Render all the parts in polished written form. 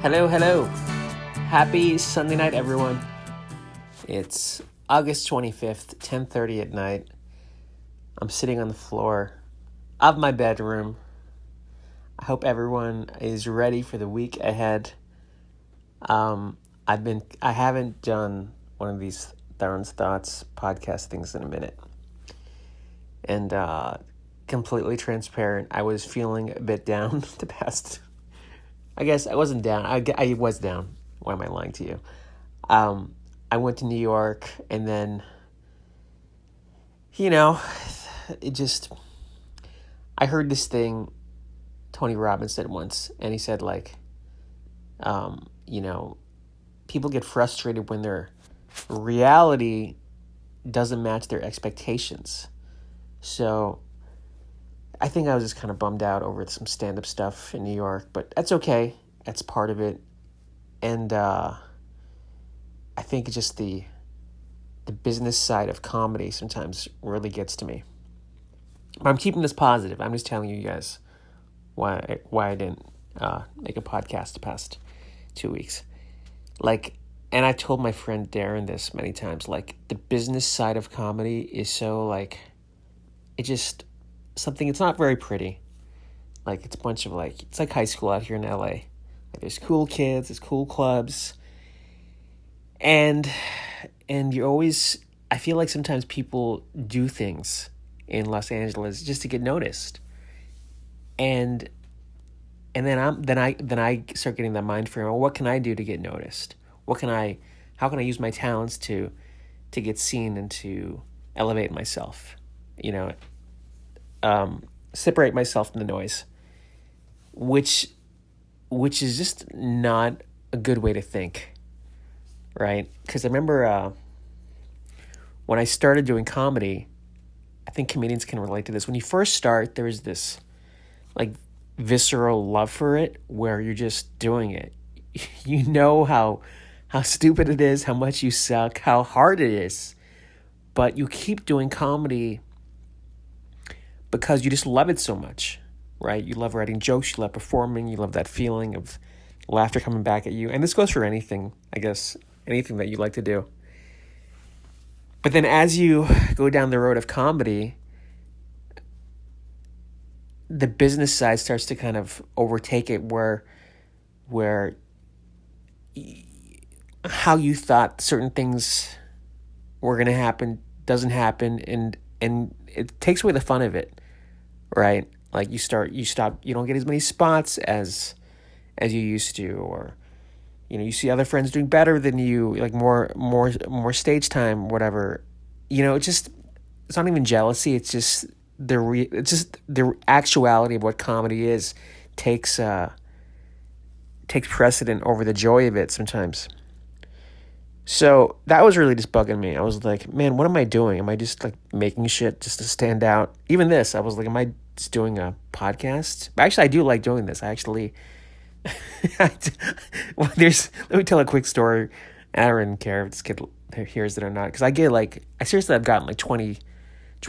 Hello, hello. Happy Sunday night, everyone. It's August 25th, 10:30 at night. I'm sitting on the floor of my bedroom. I hope everyone is ready for the week ahead. I haven't done one of these Tarun's Thoughts podcast things in a minute. And completely transparent, I was feeling a bit down the past. I guess I wasn't down. I was down. Why am I lying to you? I went to New York, and then, I heard this thing Tony Robbins said once, and he said, people get frustrated when their reality doesn't match their expectations. So I think I was just kind of bummed out over some stand-up stuff in New York, but that's okay. That's part of it. And I think just the business side of comedy sometimes really gets to me. But I'm keeping this positive. I'm just telling you guys why I didn't make a podcast the past 2 weeks. And I told my friend Darren this many times, the business side of comedy is so, it's not very pretty. It's a bunch of, it's like high school out here in LA. There's cool kids, there's cool clubs. And you always, I feel like sometimes people do things in Los Angeles just to get noticed. And then I start getting that mind frame. Well, what can I do to get noticed? How can I use my talents to get seen and to elevate myself? Separate myself from the noise, which is just not a good way to think, right? Because I remember when I started doing comedy, I think comedians can relate to this. When you first start, there's this visceral love for it where you're just doing it. You know how stupid it is, how much you suck, how hard it is, but you keep doing comedy because you just love it so much, right? You love writing jokes, you love performing, you love that feeling of laughter coming back at you. And this goes for anything, I guess, anything that you like to do. But then as you go down the road of comedy, the business side starts to kind of overtake it where how you thought certain things were going to happen doesn't happen, and it takes away the fun of it, right? You don't get as many spots as you used to, or you see other friends doing better than you, more stage time, whatever. It's not even jealousy. It's just the actuality of what comedy is takes precedent over the joy of it sometimes. So that was really just bugging me. I was like, man, what am I doing? Am I just making shit just to stand out? Even this, I was like, am I just doing a podcast? But actually, I do like doing this. I actually, let me tell a quick story. I don't care if this kid hears it or not. Because I've gotten 20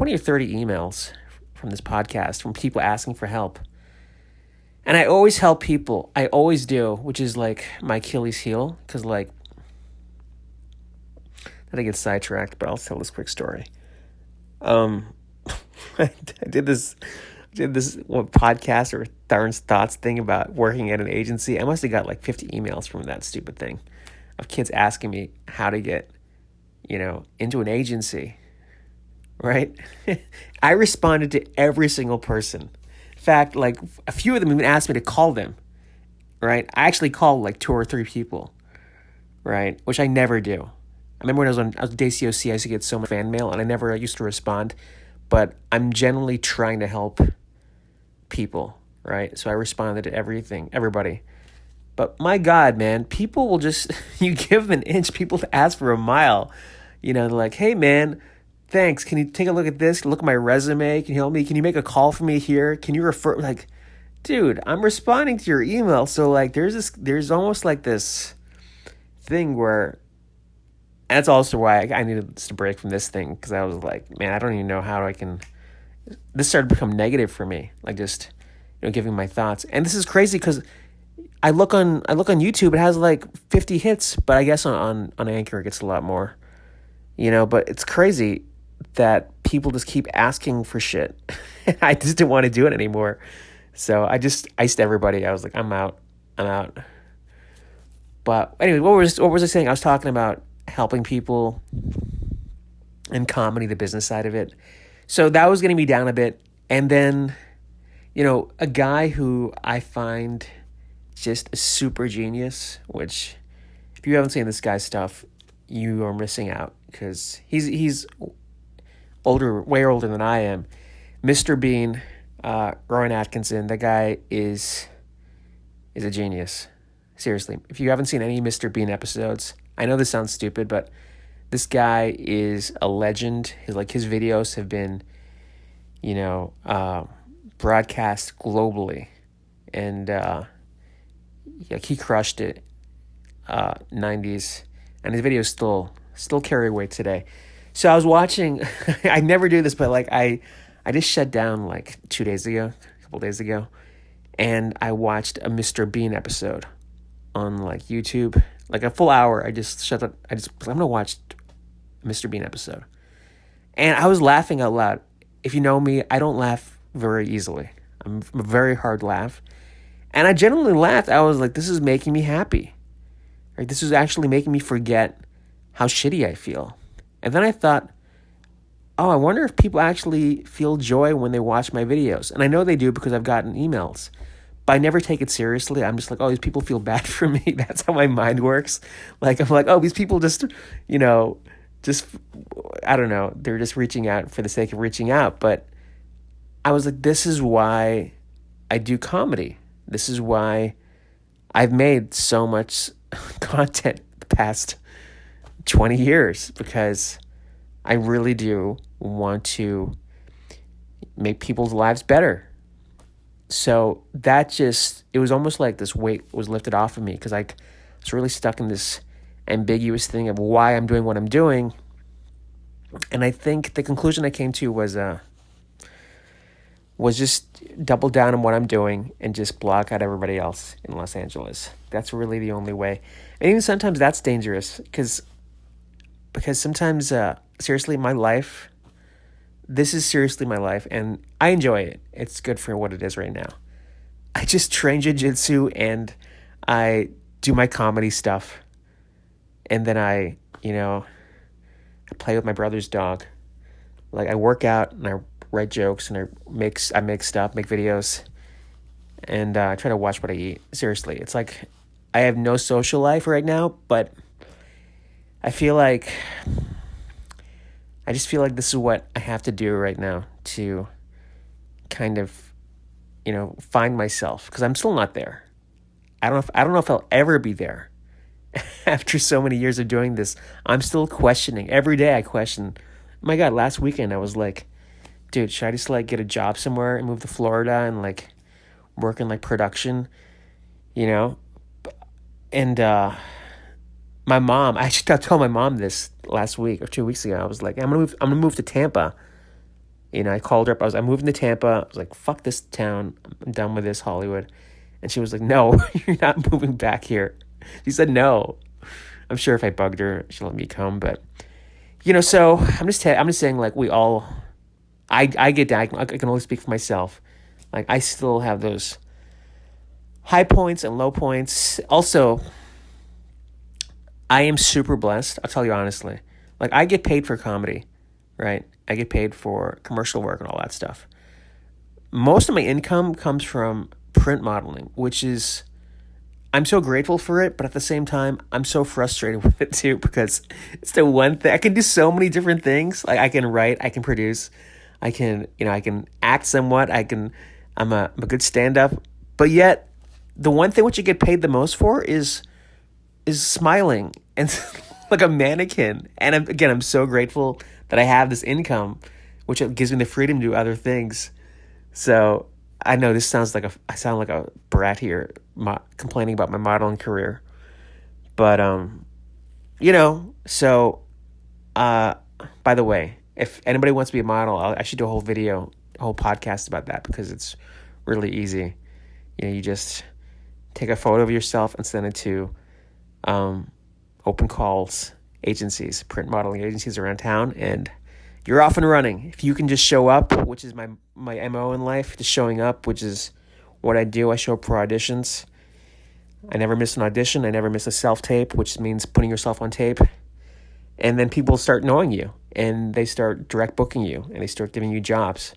or 30 emails from this podcast from people asking for help. And I always help people. I always do, which is my Achilles heel. Because I get sidetracked, but I'll tell this quick story. I did this podcast or Tarun's Thoughts thing about working at an agency. I must have got 50 emails from that stupid thing of kids asking me how to get, into an agency, right? I responded to every single person. In fact, a few of them even asked me to call them, right? I actually called 2 or 3 people, right? Which I never do. I remember when I was at DCOC, I used to get so much fan mail, and I never used to respond. But I'm generally trying to help people, right? So I responded to everybody. But my God, man, people will just, you give them an inch, people ask for a mile. They're like, hey, man, thanks. Can you take a look at this? Look at my resume. Can you help me? Can you make a call for me here? Can you refer? Dude, I'm responding to your email. So there's almost this thing where, and that's also why I needed to break from this thing, because I was like, man, I don't even know how I can. This started to become negative for me, giving my thoughts. And this is crazy because I look on YouTube, it has like 50 hits, but I guess on Anchor it gets a lot more. But it's crazy that people just keep asking for shit. I just didn't want to do it anymore. So I just iced everybody. I was like, I'm out. I'm out. But anyway, what was I saying? I was talking about helping people and comedy, the business side of it. So that was getting me down a bit. And then, a guy who I find just a super genius, which if you haven't seen this guy's stuff, you are missing out because he's older, way older than I am. Mr. Bean, Rowan Atkinson, that guy is a genius. Seriously, if you haven't seen any Mr. Bean episodes, I know this sounds stupid, but this guy is a legend. His videos have been, broadcast globally, and he crushed it. 90s, and his videos still carry weight today. So I was watching. I never do this, but I just shut down 2 days ago, a couple days ago, and I watched a Mr. Bean episode on YouTube, a full hour. I just shut up. I'm gonna watch a Mr. Bean episode, and I was laughing out loud. If you know me, I don't laugh very easily. I'm a very hard laugh, and I genuinely laughed. I was like, "This is making me happy. Right? This is actually making me forget how shitty I feel." And then I thought, oh, I wonder if people actually feel joy when they watch my videos. And I know they do because I've gotten emails. But I never take it seriously. I'm just like, oh, these people feel bad for me. That's how my mind works. I'm like, oh, these people just, I don't know. They're just reaching out for the sake of reaching out. But I was like, this is why I do comedy. This is why I've made so much content the past 20 years, because I really do want to make people's lives better. So it was almost like this weight was lifted off of me, because I was really stuck in this ambiguous thing of why I'm doing what I'm doing. And I think the conclusion I came to was just double down on what I'm doing and just block out everybody else in Los Angeles. That's really the only way. And even sometimes that's dangerous, because sometimes, seriously, this is seriously my life, and I enjoy it. It's good for what it is right now. I just train jiu-jitsu, and I do my comedy stuff, and then I play with my brother's dog. I work out, and I write jokes, and I make stuff, make videos, and I try to watch what I eat. Seriously, it's like I have no social life right now, but I just feel like this is what I have to do right now to kind of, find myself, because I'm still not there. I don't know if I'll ever be there. After so many years of doing this, I'm still questioning. Every day I question. My God, last weekend I was like, dude, should I just get a job somewhere and move to Florida and work in production, And my mom, I actually told my mom this last week or 2 weeks ago. I was like, I'm gonna move to Tampa. I called her up. I'm moving to Tampa. I was like, fuck this town. I'm done with this Hollywood. And she was like, no, you're not moving back here. She said no. I'm sure if I bugged her, she'll let me come. But so I'm just saying, I get down. I can only speak for myself. I still have those high points and low points. Also, I am super blessed. I'll tell you honestly. I get paid for comedy, right? I get paid for commercial work and all that stuff. Most of my income comes from print modeling, which is, I'm so grateful for it, but at the same time, I'm so frustrated with it too, because it's the one thing I can do so many different things. I can write, I can produce, I can act somewhat. I'm a good stand-up, but yet the one thing which you get paid the most for is smiling and like a mannequin. And I'm so grateful that I have this income, which gives me the freedom to do other things. So I know this I sound like a brat here, complaining about my modeling career, but So, by the way, if anybody wants to be a model, I should do a whole video, a whole podcast about that, because it's really easy. You just take a photo of yourself and send it to open calls agencies, print modeling agencies around town, and you're off and running. If you can just show up, which is my MO in life, just showing up, which is what I do. I show up for auditions. I never miss an audition. I never miss a self-tape, which means putting yourself on tape. And then people start knowing you, and they start direct booking you, and they start giving you jobs.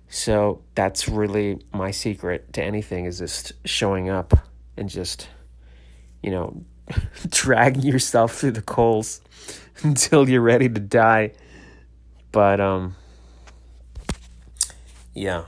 So that's really my secret to anything, is just showing up and just, dragging yourself through the coals until you're ready to die. But, yeah,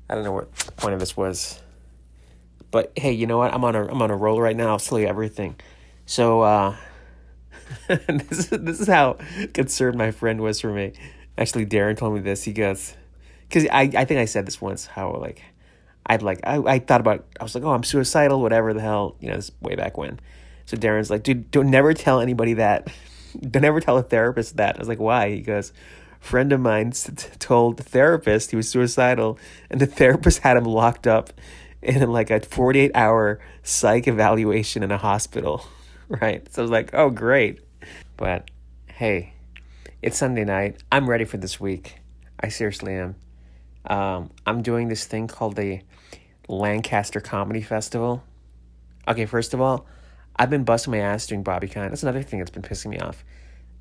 I don't know what the point of this was. But hey, you know what? I'm on a roll right now. I'll tell you everything. So, this is how concerned my friend was for me. Actually, Darren told me this. He goes, because I think I said this once, how I thought about, I was like, oh, I'm suicidal, whatever the hell, this is way back when. So Darren's like, dude, don't never tell anybody that. Don't ever tell a therapist that. I was like, why? He goes, friend of mine told the therapist he was suicidal, and the therapist had him locked up in like a 48-hour psych evaluation in a hospital, right? So I was like, oh, great. But hey, it's Sunday night. I'm ready for this week. I seriously am. I'm doing this thing called the Lancaster Comedy Festival. Okay, first of all, I've been busting my ass doing BobbyCon. That's another thing that's been pissing me off.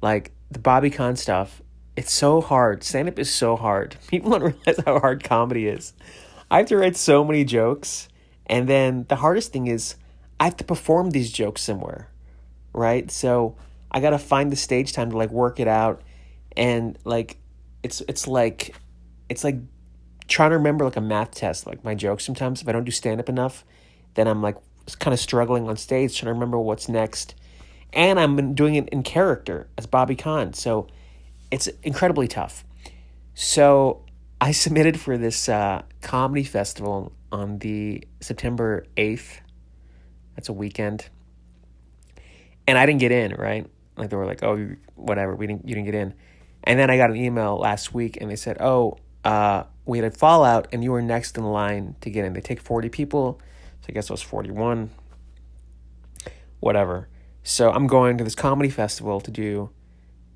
Like, the BobbyCon stuff, it's so hard. Stand-up is so hard. People don't realize how hard comedy is. I have to write so many jokes, and then the hardest thing is I have to perform these jokes somewhere, right? So I got to find the stage time to, work it out, and, it's like trying to remember, a math test, my jokes sometimes. If I don't do stand-up enough, then I'm, kind of struggling on stage, trying to remember what's next. And I'm doing it in character as Bobby Khan. So it's incredibly tough. So I submitted for this comedy festival on the September 8th. That's a weekend. And I didn't get in, right? They were like, oh, whatever, you didn't get in. And then I got an email last week, and they said, we had a fallout, and you were next in line to get in. They take 40 people. So I guess it was 41, whatever. So I'm going to this comedy festival to do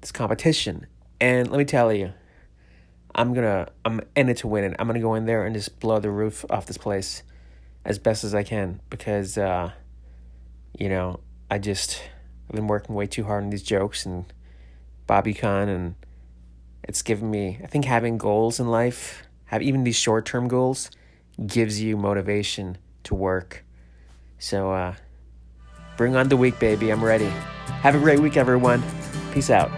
this competition. And let me tell you, I'm in it to win it. I'm going to go in there and just blow the roof off this place as best as I can. Because, I've been working way too hard on these jokes and BobbyCon. And it's given me, I think having goals in life, even these short-term goals, gives you motivation to work. So bring on the week, baby. I'm ready. Have a great week, everyone. Peace out.